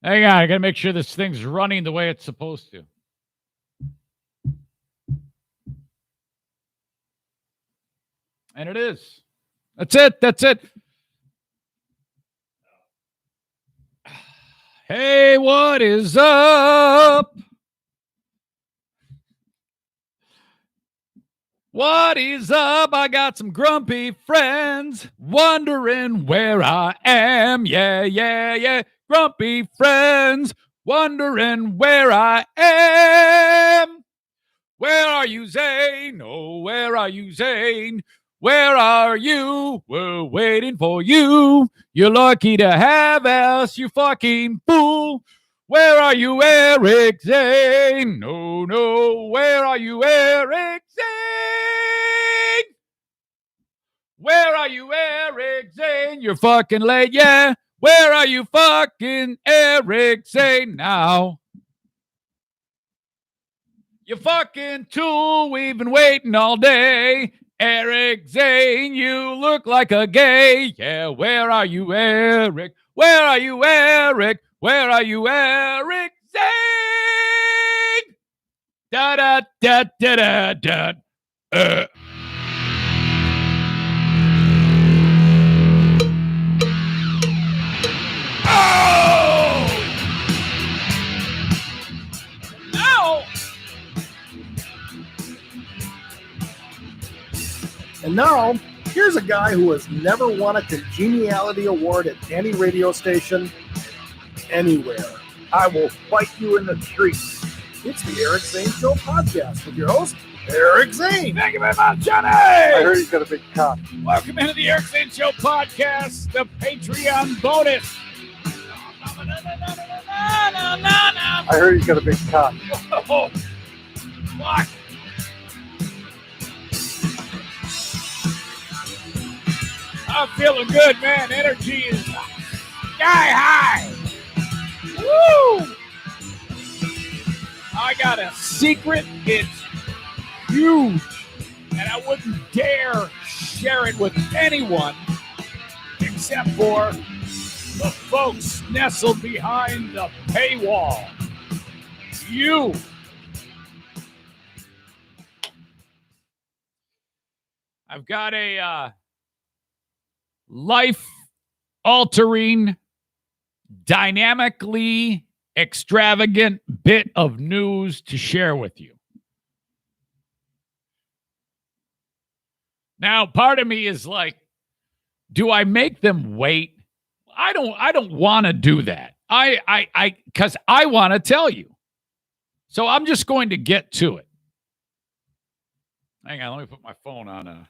Hang on, I got to make sure this thing's running the way it's supposed to. And it is. That's it. That's it. Hey, what is up? What is up? I got some grumpy friends wondering where I am. Yeah. Grumpy friends wondering where I am. Where are you, Zane? Oh, where are you, Zane? Where are you? We're waiting for you. You're lucky to have us, you fucking fool. Where are you, Eric Zane? No. Where are you, Eric Zane? Where are you, Eric Zane? You're fucking late, yeah. Where are you, fucking Eric Zane now? You fucking tool, we've been waiting all day. Eric Zane, you look like a gay. Yeah, where are you, Eric? Where are you, Eric? Where are you, Eric Zane? Da-da-da-da-da-da. Oh! No! And now, here's a guy who has never won a congeniality award at any radio station anywhere. I will fight you in the streets. It's the Eric Zane Show podcast with your host, Eric Zane. Thank you very much, Johnny. I heard he's got a big cock. Welcome into the Eric Zane Show podcast, the Patreon bonus. I heard he's got a big cock. Oh, fuck. I'm feeling good, man. Energy is sky high. Woo! I got a secret. It's huge. And I wouldn't dare share it with anyone except for the folks nestled behind the paywall. You. I've got a life-altering, dynamically extravagant bit of news to share with you. Now, part of me is like, do I make them wait? I don't want to do that. Because I want to tell you. So I'm just going to get to it. Hang on, let me put my phone on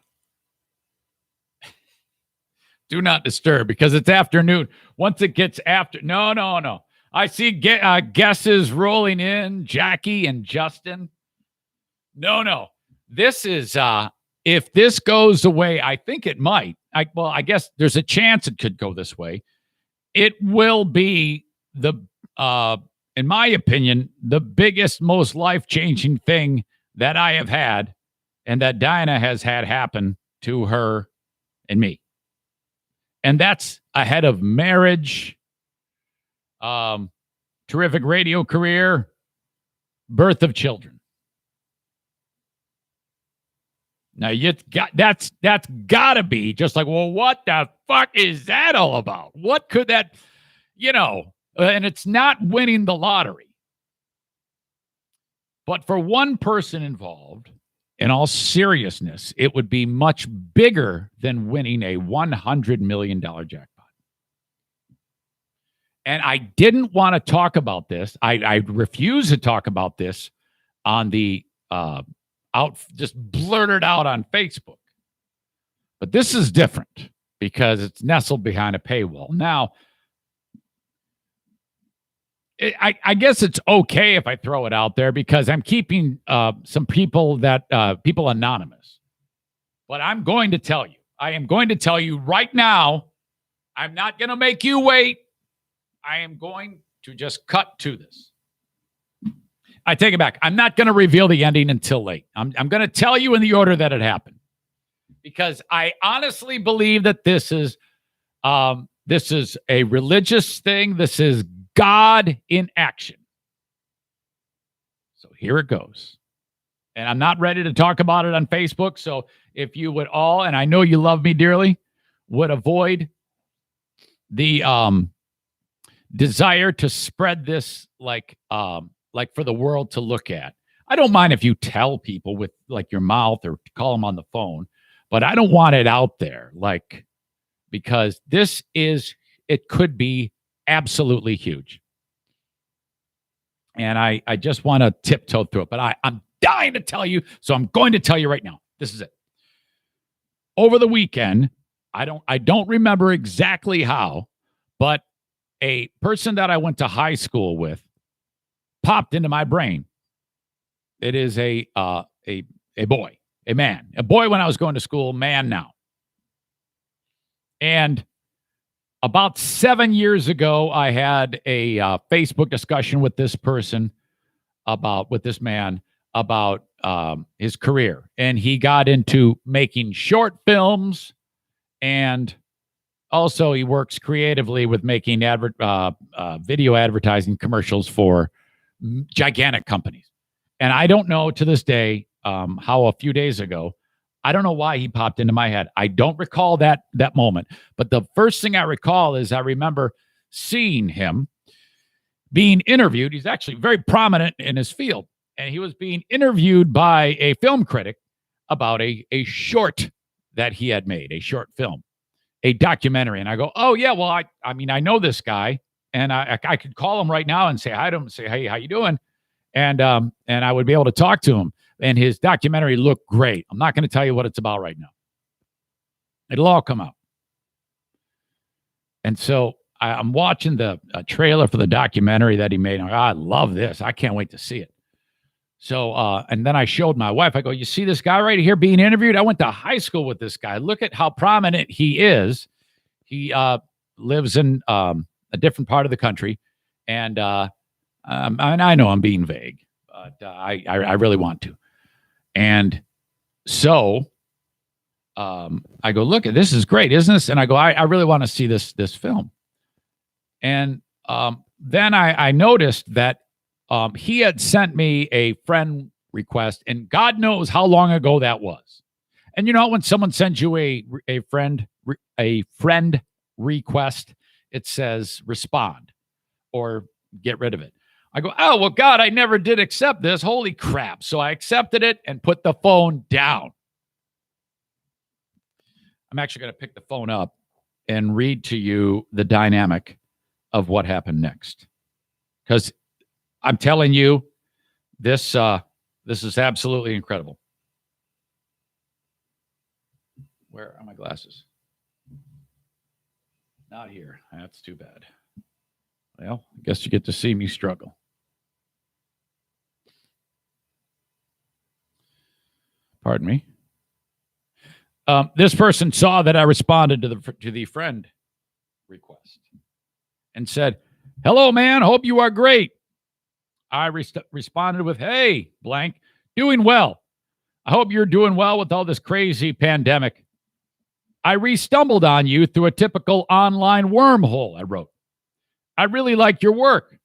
do not disturb because it's afternoon. Once it gets after, no. I see guesses rolling in, Jackie and Justin. No. This is, if this goes the way I think it might, I guess there's a chance it could go this way. It will be in my opinion, the biggest, most life-changing thing that I have had and that Diana has had happen to her and me. And that's ahead of marriage, terrific radio career, birth of children. Now that's gotta be just like, well, what the fuck is that all about? What could that, and it's not winning the lottery. But for one person involved, in all seriousness, it would be much bigger than winning a $100 million jackpot. And I didn't want to talk about this. I refuse to talk about this on the just blurted out on Facebook. But this is different because it's nestled behind a paywall. Now, I guess it's okay if I throw it out there because I'm keeping some people people anonymous. But I'm going to tell you. I am going to tell you right now. I'm not going to make you wait. I am going to just cut to this. I take it back. I'm not going to reveal the ending until late. I'm going to tell you in the order that it happened. Because I honestly believe that this is a religious thing. This is God in action. So here it goes. And I'm not ready to talk about it on Facebook. So if you would all, and I know you love me dearly, would avoid the desire to spread this like for the world to look at. I don't mind if you tell people with like your mouth or call them on the phone, but I don't want it out there because it could be absolutely huge. And I just want to tiptoe through it, but I'm dying to tell you, so I'm going to tell you right now. This is it. Over the weekend, I don't remember exactly how, but a person that I went to high school with popped into my brain. It is a boy, a man, a boy when I was going to school, man now. And about 7 years ago, I had a Facebook discussion with this person with this man about his career. And he got into making short films, and also he works creatively with making video advertising commercials for gigantic companies. And I don't know to this day how a few days ago, I don't know why he popped into my head. I don't recall that moment. But the first thing I recall is I remember seeing him being interviewed. He's actually very prominent in his field. And he was being interviewed by a film critic about a short that he had made, a short film, a documentary. And I go, oh, yeah, well, I mean, I know this guy. And I could call him right now and say hi to him and say, hey, how you doing? And I would be able to talk to him. And his documentary looked great. I'm not going to tell you what it's about right now. It'll all come out. And so I'm watching the trailer for the documentary that he made. I love this. I can't wait to see it. So, and then I showed my wife. I go, you see this guy right here being interviewed? I went to high school with this guy. Look at how prominent he is. He lives in a different part of the country. And I know I'm being vague, but I really want to. And so I go, look, this is great, isn't this? And I go, I really want to see this film. And then I noticed that he had sent me a friend request, and God knows how long ago that was. And you know, when someone sends you a friend request, it says respond or get rid of it. I go, oh, well, God, I never did accept this. Holy crap. So I accepted it and put the phone down. I'm actually going to pick the phone up and read to you the dynamic of what happened next. Because I'm telling you, this is absolutely incredible. Where are my glasses? Not here. That's too bad. Well, I guess you get to see me struggle. Pardon me. This person saw that I responded to the friend request and said, hello, man. Hope you are great. I responded with, hey, blank, doing well. I hope you're doing well with all this crazy pandemic. I re-stumbled on you through a typical online wormhole, I wrote. I really like your work.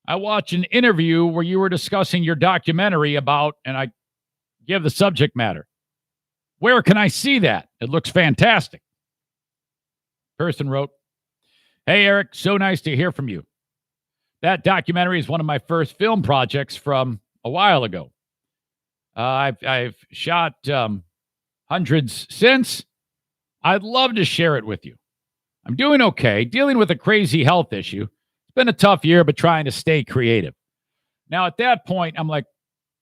I watched an interview where you were discussing your documentary about, and I give the subject matter. Where can I see that? It looks fantastic. Person wrote, hey, Eric, so nice to hear from you. That documentary is one of my first film projects from a while ago. I've shot hundreds since. I'd love to share it with you. I'm doing okay, dealing with a crazy health issue. It's been a tough year, but trying to stay creative. Now, at that point, I'm like,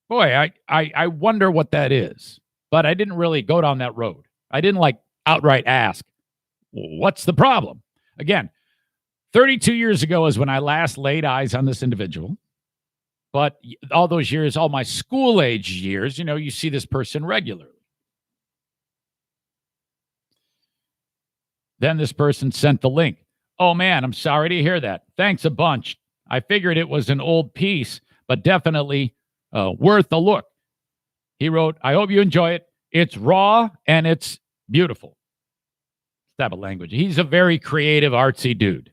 boy, I wonder what that is. But I didn't really go down that road. I didn't outright ask, what's the problem? Again, 32 years ago is when I last laid eyes on this individual. But all those years, all my school age years, you see this person regularly. Then this person sent the link. Oh, man, I'm sorry to hear that. Thanks a bunch. I figured it was an old piece, but definitely worth a look. He wrote, I hope you enjoy it. It's raw and it's beautiful. Type of language. He's a very creative, artsy dude.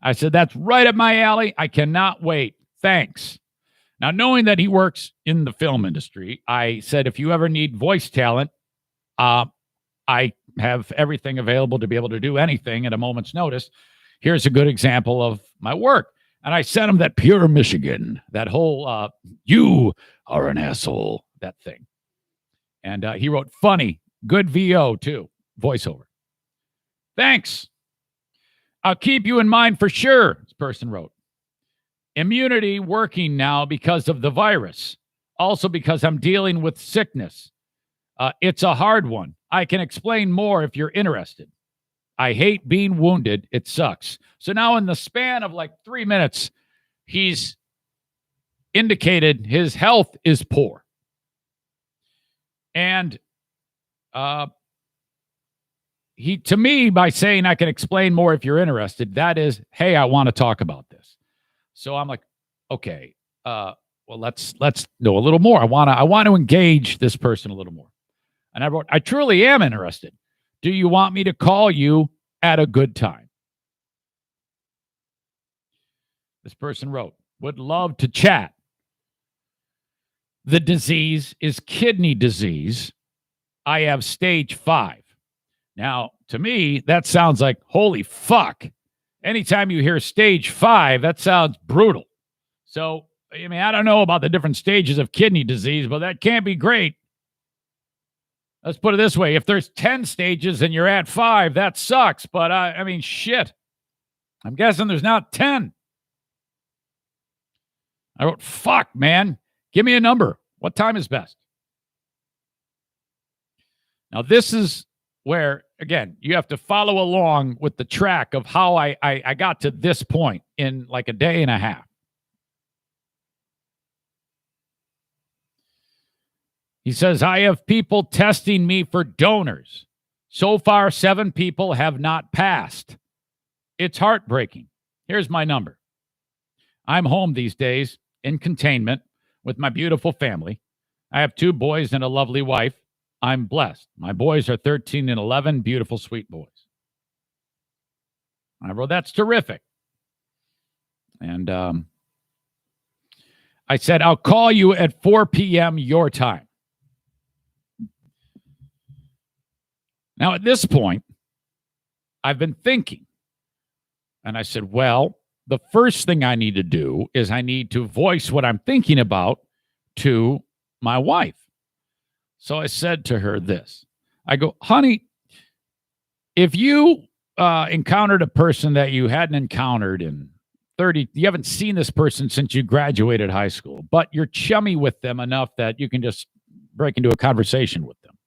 I said, that's right up my alley. I cannot wait. Thanks. Now, knowing that he works in the film industry, I said, if you ever need voice talent, I have everything available to be able to do anything at a moment's notice. Here's a good example of my work. And I sent him that Pure Michigan, that whole you are an asshole, that thing. And he wrote, funny, good VO too, voiceover. Thanks. I'll keep you in mind for sure, this person wrote. Immunity working now because of the virus. Also because I'm dealing with sickness. It's a hard one. I can explain more if you're interested. I hate being wounded. It sucks. So now in the span of like 3 minutes, he's indicated his health is poor. And he, to me, by saying I can explain more if you're interested, that is, hey, I want to talk about this. So I'm like, okay, well, let's know a little more. I want to engage this person a little more. And I wrote, I truly am interested. Do you want me to call you at a good time? This person wrote, would love to chat. The disease is kidney disease. I have stage 5. Now, to me, that sounds like, holy fuck. Anytime you hear stage 5, that sounds brutal. So, I mean, I don't know about the different stages of kidney disease, but that can't be great. Let's put it this way. If there's 10 stages and you're at 5, that sucks. But, I mean, shit. I'm guessing there's not 10. I wrote, fuck, man. Give me a number. What time is best? Now, this is where, again, you have to follow along with the track of how I got to this point in like a day and a half. He says, I have people testing me for donors. So far, 7 people have not passed. It's heartbreaking. Here's my number. I'm home these days in containment with my beautiful family. I have 2 boys and a lovely wife. I'm blessed. My boys are 13 and 11, beautiful, sweet boys. I wrote, that's terrific. And I said, I'll call you at 4 p.m. your time. Now, at this point, I've been thinking. And I said, well, the first thing I need to do is I need to voice what I'm thinking about to my wife. So I said to her this. I go, honey, if you encountered a person that you hadn't encountered in 30, you haven't seen this person since you graduated high school, but you're chummy with them enough that you can just break into a conversation with them.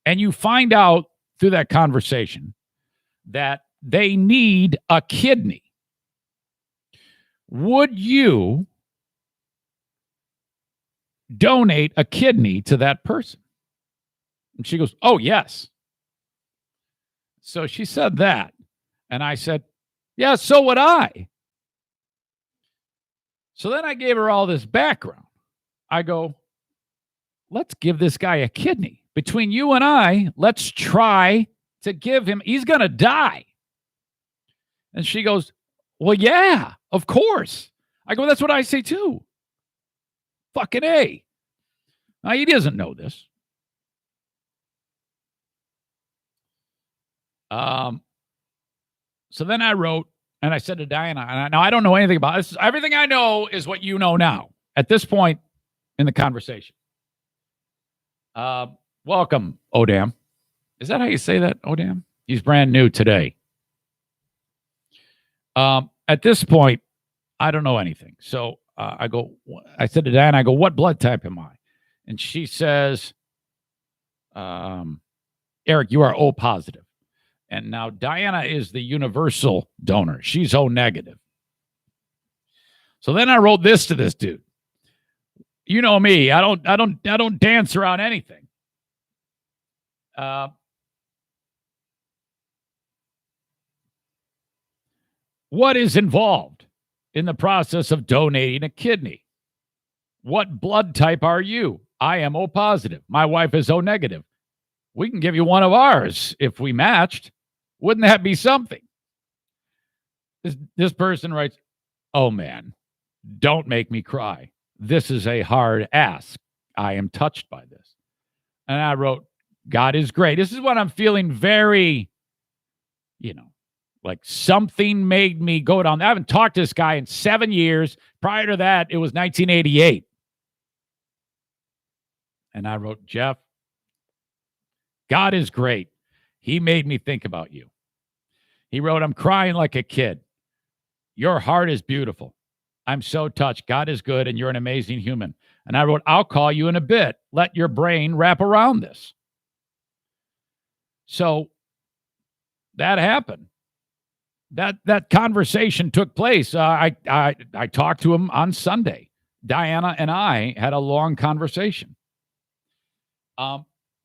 And you find out through that conversation that they need a kidney. Would you donate a kidney to that person? And she goes, oh, yes. So she said that. And I said, yeah, so would I. So then I gave her all this background. I go, let's give this guy a kidney. Between you and I, let's try to give him, he's going to die. And she goes, well, yeah, of course. I go, that's what I say too. Fucking A. Now, he doesn't know this. So then I wrote, and I said to Diana, now I don't know anything about this. Everything I know is what you know now at this point in the conversation. Welcome, Odam. Is that how you say that, Odam? He's brand new today. At this point, I don't know anything. So I said to Diana, I go, what blood type am I? And she says, Eric, you are O positive. And now Diana is the universal donor. She's O negative. So then I wrote this to this dude. You know me. I don't dance around anything. What is involved in the process of donating a kidney? What blood type are you? I am O positive. My wife is O negative. We can give you one of ours if we matched. Wouldn't that be something? This person writes, "Oh man, don't make me cry. This is a hard ask. I am touched by this." And I wrote, "God is great." This is what I'm feeling very, like something made me go down. I haven't talked to this guy in 7 years. Prior to that, it was 1988. And I wrote, "Jeff, God is great. He made me think about you." He wrote, "I'm crying like a kid. Your heart is beautiful. I'm so touched. God is good, and you're an amazing human." And I wrote, "I'll call you in a bit. Let your brain wrap around this." So that happened. That conversation took place. I talked to him on Sunday. Diana and I had a long conversation.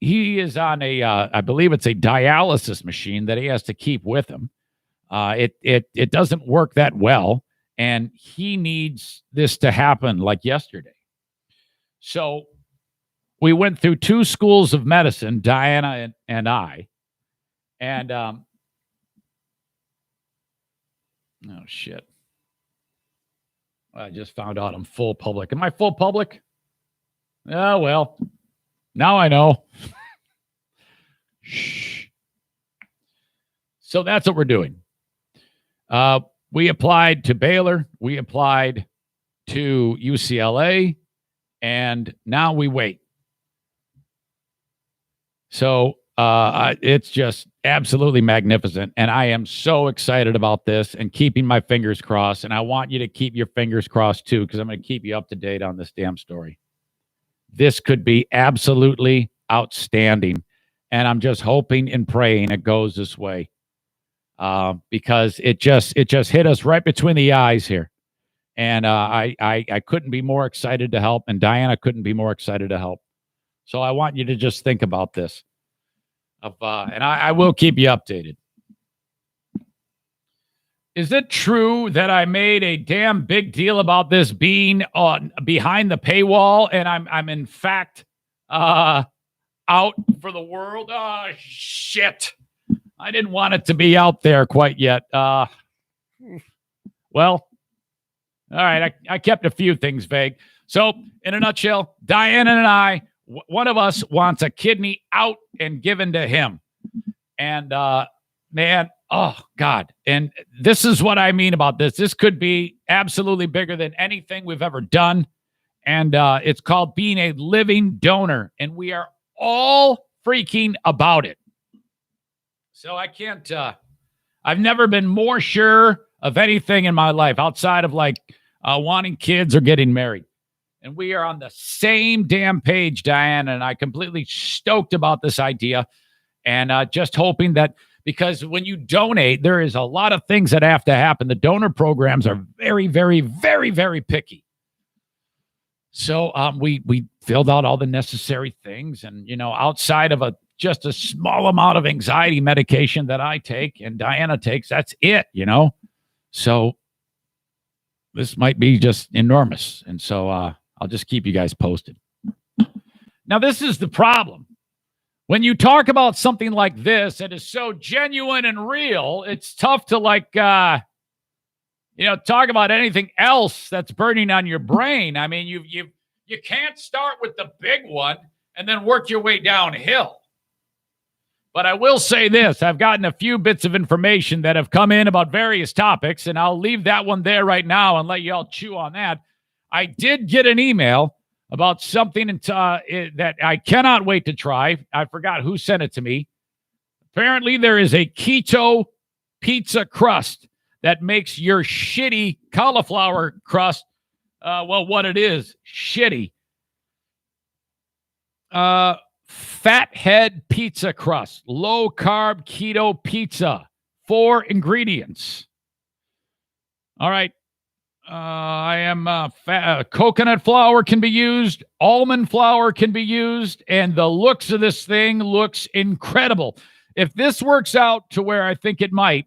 He is on I believe it's a dialysis machine that he has to keep with him. It doesn't work that well, and he needs this to happen like yesterday. So we went through 2 schools of medicine, Diana and I, and oh shit! I just found out I'm full public. Am I full public? Oh well, now I know. Shh. So that's what we're doing. We applied to Baylor. We applied to UCLA. And now we wait. So it's just absolutely magnificent. And I am so excited about this and keeping my fingers crossed. And I want you to keep your fingers crossed too, because I'm going to keep you up to date on this damn story. This could be absolutely outstanding. And I'm just hoping and praying it goes this way. Because it just hit us right between the eyes here. And I couldn't be more excited to help, and Diana couldn't be more excited to help. So I want you to just think about this. And I will keep you updated. Is it true that I made a damn big deal about this being on behind the paywall, and I'm in fact out for the world? Oh shit! I didn't want it to be out there quite yet. Well. All right, I kept a few things vague. So, in a nutshell, Diana and I, one of us wants a kidney out and given to him. And, man, oh, God. And this is what I mean about this. This could be absolutely bigger than anything we've ever done. And it's called being a living donor. And we are all freaking about it. So I can't, I've never been more sure of anything in my life outside of like wanting kids or getting married. And we are on the same damn page, Diane, and I completely stoked about this idea. And just hoping that, because when you donate, there is a lot of things that have to happen. The donor programs are very, very, very, very picky. So we filled out all the necessary things. And, outside of just a small amount of anxiety medication that I take and Diana takes, that's it, So this might be just enormous. And so I'll just keep you guys posted. Now, this is the problem. When you talk about something like this that is so genuine and real, it's tough to talk about anything else that's burning on your brain. I mean, you can't start with the big one and then work your way downhill. But I will say this. I've gotten a few bits of information that have come in about various topics, and I'll leave that one there right now and let you all chew on that. I did get an email about something that I cannot wait to try. I forgot who sent it to me. Apparently, there is a keto pizza crust that makes your shitty cauliflower crust, what it is, shitty. Fathead pizza crust, low carb keto pizza, 4 ingredients. All right. I am coconut flour can be used, almond flour can be used, and the looks of this thing looks incredible. If this works out to where I think it might,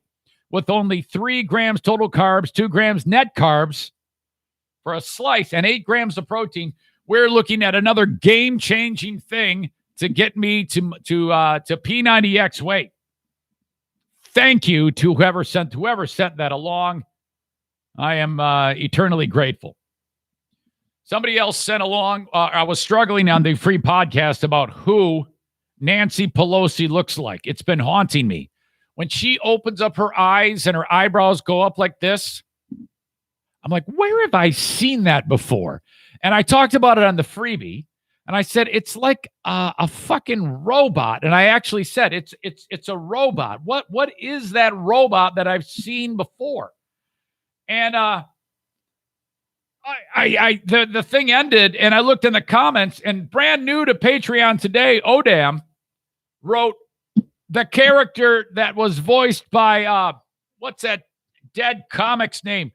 with only 3 grams total carbs, 2 grams net carbs for a slice, and 8 grams of protein, we're looking at another game-changing thing to get me to P90X weight. thank you to whoever sent that along. I am eternally grateful. Somebody else sent along. I was struggling on the free podcast about who Nancy Pelosi looks like. It's been haunting me. When she opens up her eyes and her eyebrows go up like this, I'm like, where have I seen that before? And I talked about it on the freebie, and I said it's like a fucking robot. And I actually said it's a robot. What is that robot that I've seen before? And the thing ended, and I looked in the comments, and brand new to Patreon today, Odam wrote the character that was voiced by what's that dead comic's name?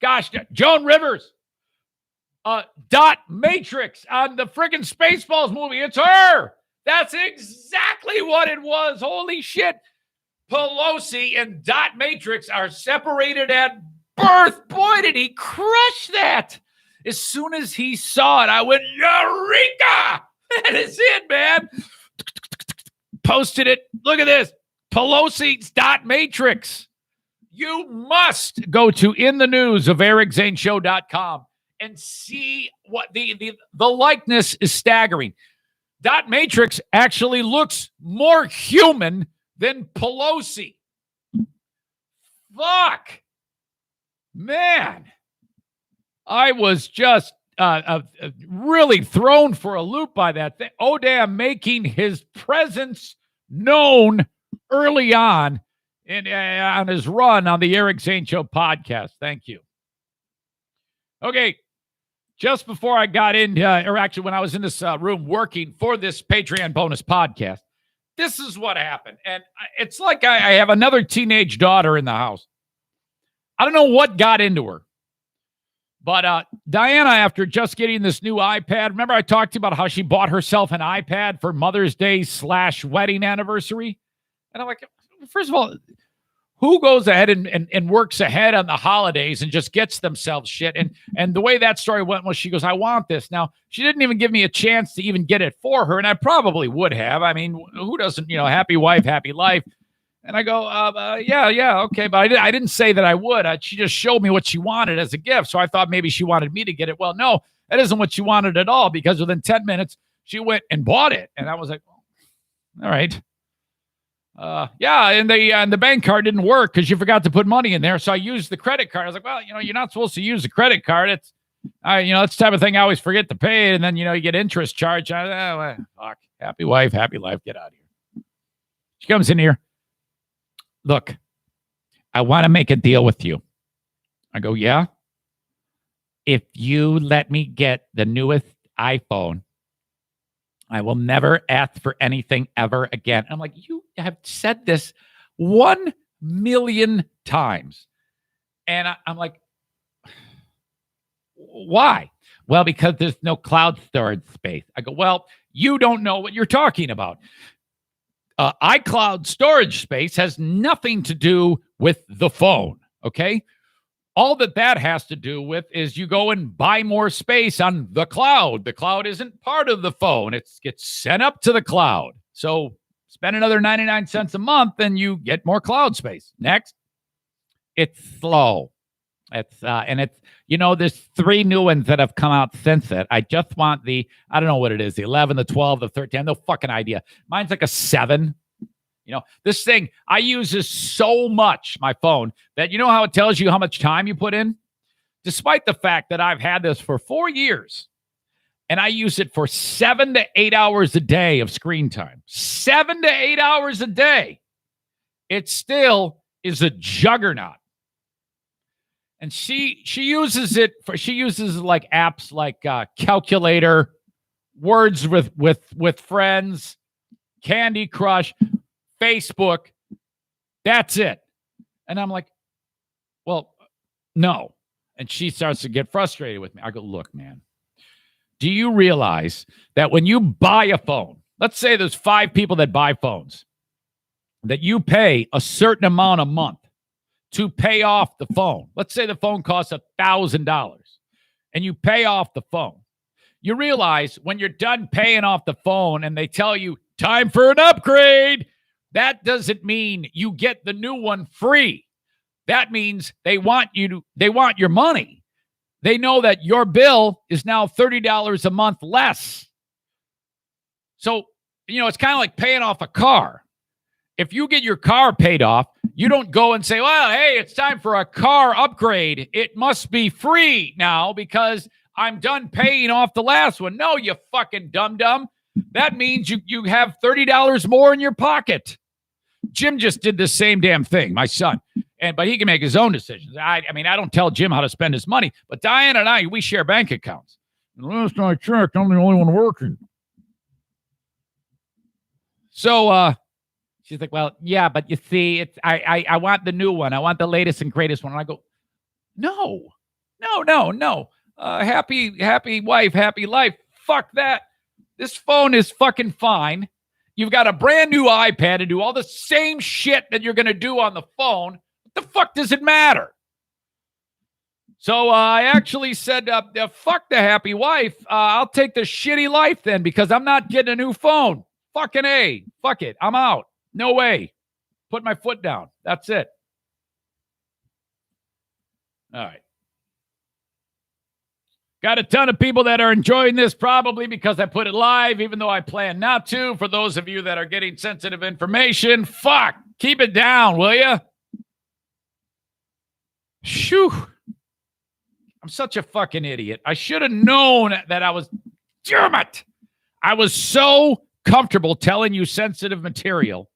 Gosh, Joan Rivers. Dot Matrix on the friggin' Spaceballs movie. It's her. That's exactly what it was. Holy shit. Pelosi and Dot Matrix are separated at birth. Boy, did he crush that. As soon as he saw it, I went, Eureka! That is it, man. Posted it. Look at this. Pelosi's Dot Matrix. You must go to In the News of EricZaneShow.com and see what the likeness is staggering. Dot Matrix actually looks more human than Pelosi. Fuck. Man. I was just really thrown for a loop by that thing. Odam making his presence known early on on his run on the Eric Zane Show podcast. Thank you. Okay. Just before I got in, or actually when I was in this room working for this Patreon bonus podcast, this is what happened. And it's like I have another teenage daughter in the house. I don't know what got into her. But Diana, after just getting this new iPad, remember I talked to you about how she bought herself an iPad for Mother's Day / wedding anniversary? And I'm like, first of all, who goes ahead and works ahead on the holidays and just gets themselves shit? And the way that story went was she goes, I want this. Now, she didn't even give me a chance to even get it for her, and I probably would have. I mean, who doesn't, happy wife, happy life. And I go, yeah, okay. But I didn't say that I would. She just showed me what she wanted as a gift. So I thought maybe she wanted me to get it. Well, no, that isn't what she wanted at all, because within 10 minutes, she went and bought it. And I was like, all right. And the bank card didn't work because you forgot to put money in there. So I used the credit card. I was like, well, you're not supposed to use the credit card. It's, that's the type of thing I always forget to pay. And then, you get interest charged. Fuck. Happy wife, happy life. Get out of here. She comes in here. Look, I want to make a deal with you. I go, yeah? If you let me get the newest iPhone, I will never ask for anything ever again. I'm like, you have said this 1 million times. And I'm like, why? Well, because there's no cloud storage space. I go, well, you don't know what you're talking about. iCloud storage space has nothing to do with the phone, okay? All that has to do with is you go and buy more space on the cloud. The cloud isn't part of the phone. It gets sent up to the cloud. So spend another 99 cents a month and you get more cloud space. Next, it's slow. There's 3 new ones that have come out since it. I just want I don't know what it is, the 11, the 12, the 13, no fucking idea. Mine's like a 7. This thing, I use this so much, my phone, that how it tells you how much time you put in? Despite the fact that I've had this for 4 years, and I use it for 7 to 8 hours a day of screen time. 7 to 8 hours a day. It still is a juggernaut. And she uses like apps like Calculator, Words with Friends, Candy Crush, Facebook. That's it. And I'm like, well, no. And she starts to get frustrated with me. I go, look, man, do you realize that when you buy a phone, let's say there's 5 people that buy phones, that you pay a certain amount a month to pay off the phone. Let's say the phone costs $1,000 and you pay off the phone. You realize when you're done paying off the phone and they tell you time for an upgrade, That doesn't mean you get the new one free. That means they want your money. They know that your bill is now $30 a month less. So, it's kind of like paying off a car. If you get your car paid off, you don't go and say, well, hey, it's time for a car upgrade. It must be free now because I'm done paying off the last one. No, you fucking dum-dum. That means you have $30 more in your pocket. Jim just did the same damn thing, my son. But he can make his own decisions. I don't tell Jim how to spend his money, but Diana and I, we share bank accounts. And last time I checked, I'm the only one working. So she's like, well, yeah, but you see, I want the new one. I want the latest and greatest one. And I go, no. Happy wife, happy life. Fuck that. This phone is fucking fine. You've got a brand new iPad to do all the same shit that you're going to do on the phone. What the fuck does it matter? So I actually said, fuck the happy wife. I'll take the shitty life then because I'm not getting a new phone. Fucking A. Fuck it. I'm out. No way. Put my foot down. That's it. All right. Got a ton of people that are enjoying this probably because I put it live, even though I plan not to. For those of you that are getting sensitive information, fuck, keep it down, will you? Shoo. I'm such a fucking idiot. I should have known that I was, damn it. I was so comfortable telling you sensitive material.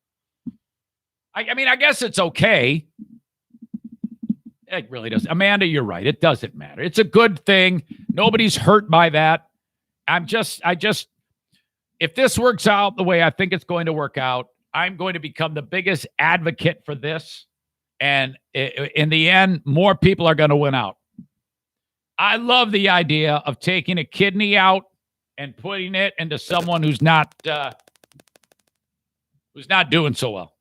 I guess it's okay. It really doesn't. Amanda, you're right. It doesn't matter. It's a good thing. Nobody's hurt by that. If this works out the way I think it's going to work out, I'm going to become the biggest advocate for this. And in the end, more people are going to win out. I love the idea of taking a kidney out and putting it into someone who's not doing so well.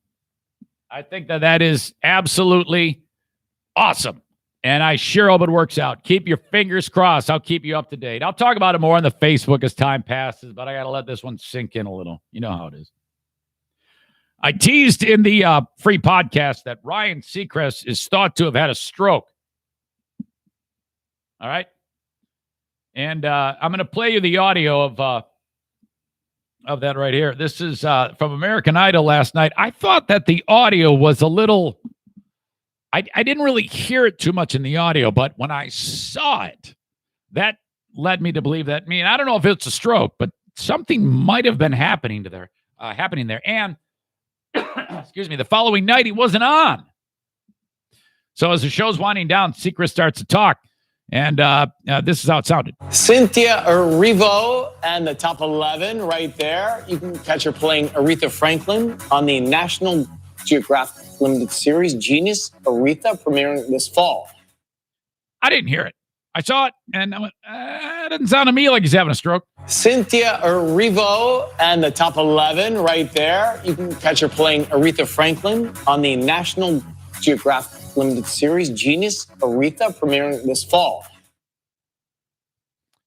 I think that is absolutely awesome. And I sure hope it works out. Keep your fingers crossed. I'll keep you up to date. I'll talk about it more on the Facebook as time passes, but I got to let this one sink in a little. You know how it is. I teased in the free podcast that Ryan Seacrest is thought to have had a stroke. All right. And I'm going to play you the audio of that right here. This is from American Idol last night. I thought that the audio was a little... I didn't really hear it too much in the audio, but when I saw it, that led me to believe that. I don't know if it's a stroke, but something might have been happening there. And excuse me, the following night he wasn't on. So as the show's winding down, Seacrest starts to talk, and this is how it sounded. Cynthia Erivo and the top 11 right there. You can catch her playing Aretha Franklin on the National Geographic limited series Genius Aretha, premiering this fall. I didn't hear it. I saw it, and I went, it doesn't sound to me like he's having a stroke. Cynthia Erivo and the top 11 right there. You can catch her playing Aretha Franklin on the National Geographic limited series Genius Aretha, premiering this fall.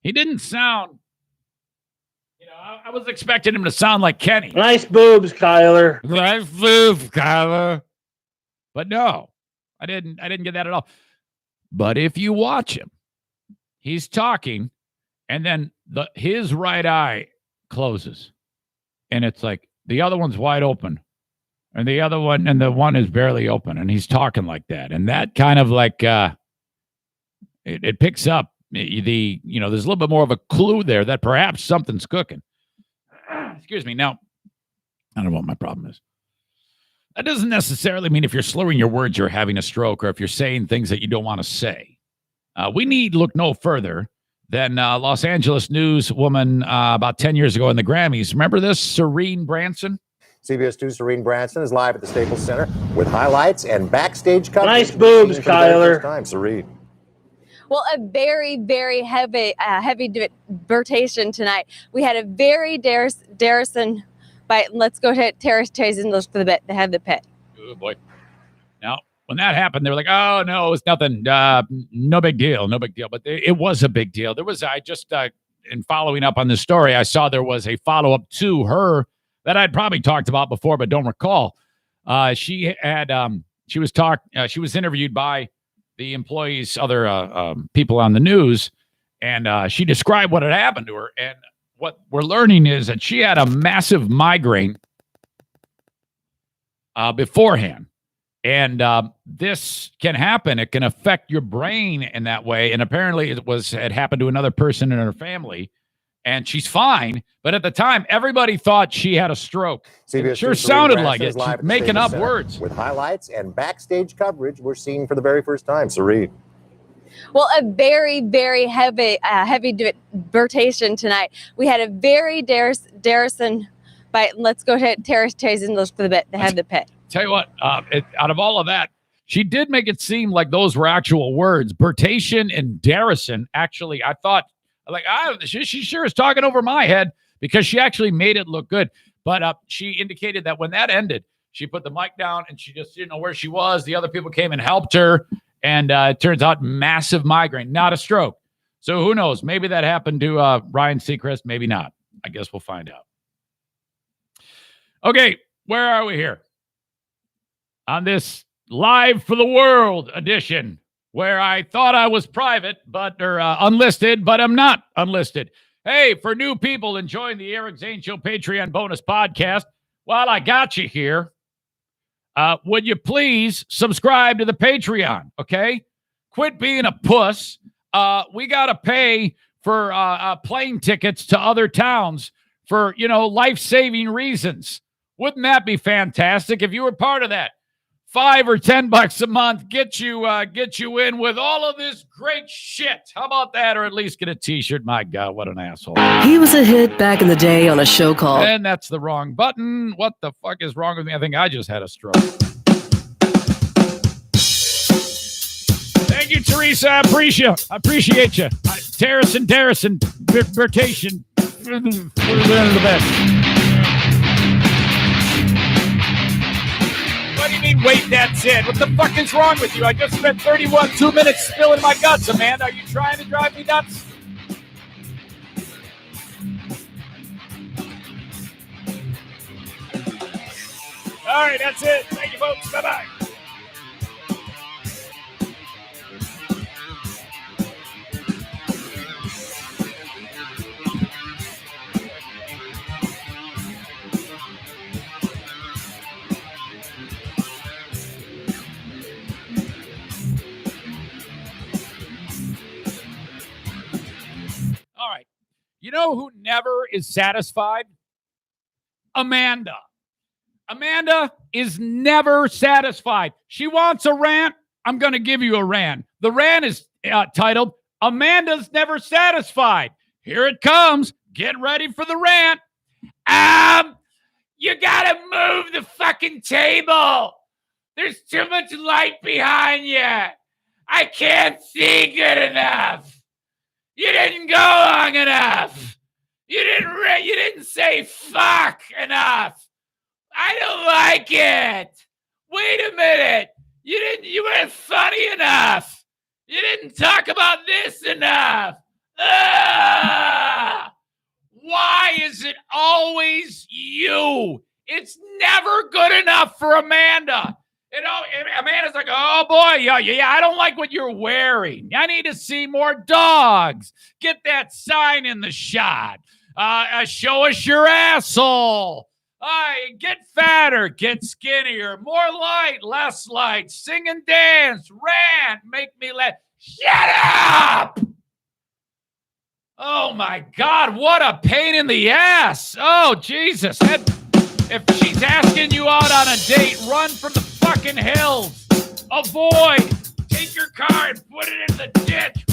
He didn't sound... I was expecting him to sound like Kenny. Nice boobs, Kyler. Nice boobs, Kyler. But no, I didn't get that at all. But if you watch him, he's talking, and then his right eye closes. And it's like the other one's wide open. And the one is barely open. And he's talking like that. And that kind of like it picks up there's a little bit more of a clue there that perhaps something's cooking. Excuse me. Now, I don't know what my problem is. That doesn't necessarily mean if you're slurring your words, you're having a stroke, or if you're saying things that you don't want to say. We need look no further than Los Angeles newswoman about 10 years ago in the Grammys. Remember this? Serene Branson? CBS 2's Serene Branson is live at the Staples Center with highlights and backstage coverage. Nice boobs, Kyler. Time, Serene. Well, a very, very heavy debatation tonight. We had a very Darrison, but let's go to Terrace Tyson for the head of the pit. Oh, boy. Now, when that happened, they were like, oh, no, it's nothing. No big deal. But it was a big deal. In following up on this story, I saw there was a follow-up to her that I'd probably talked about before, but don't recall. She was interviewed by the employees, other people on the news, and she described what had happened to her. And what we're learning is that she had a massive migraine beforehand. And this can happen. It can affect your brain in that way. And apparently it happened to another person in her family. And she's fine. But at the time, everybody thought she had a stroke. It sure sounded like it. She's making up words. With highlights and backstage coverage we're seeing for the very first time. Sari. Well, a very, very heavy debatation tonight. We had a very Darrison by, let's go to Terrace in those for the bit. They have the pit. Tell you what, out of all of that, she did make it seem like those were actual words. Bertation and Darrison. Actually, I thought, she sure is talking over my head because she actually made it look good. But she indicated that when that ended, she put the mic down and she just didn't know where she was. The other people came and helped her. And it turns out massive migraine, not a stroke. So who knows? Maybe that happened to Ryan Seacrest. Maybe not. I guess we'll find out. Okay, where are we here? On this Live for the World edition, where I thought I was private, or unlisted, but I'm not unlisted. Hey, for new people enjoying the Eric Zane Show Patreon bonus podcast, while I got you here, would you please subscribe to the Patreon, okay? Quit being a puss. We got to pay for plane tickets to other towns for, life-saving reasons. Wouldn't that be fantastic if you were part of that? $5 or $10 a month get you in with all of this great shit. How about that? Or at least get a t-shirt. My God, what an asshole. He was a hit back in the day on a show called... And that's the wrong button. What the fuck is wrong with me? I think I just had a stroke. Thank you, Teresa. I appreciate you. Darrison, Bertation. We're the best. What do you mean, wait, that's it? What the fuck is wrong with you? I just spent 2 minutes spilling my guts, Amanda. Are you trying to drive me nuts? All right, that's it. Thank you, folks. Bye-bye. All right. You know who never is satisfied? Amanda. Amanda is never satisfied. She wants a rant. I'm going to give you a rant. The rant is titled, Amanda's Never Satisfied. Here it comes. Get ready for the rant. You got to move the fucking table. There's too much light behind you. I can't see good enough. You didn't go long enough. You didn't say fuck enough. I don't like it. Wait a minute. You weren't funny enough. You didn't talk about this enough. Why is it always you? It's never good enough for Amanda. Amanda's like, oh boy, yeah, I don't like what you're wearing. I need to see more dogs. Get that sign in the shot. Show us your asshole. Get fatter, get skinnier, more light, less light, sing and dance, rant, make me laugh. Shut up! Oh my God, what a pain in the ass. Oh, Jesus. If she's asking you out on a date, run from the fucking hills. Avoid. Take your car and put it in the ditch.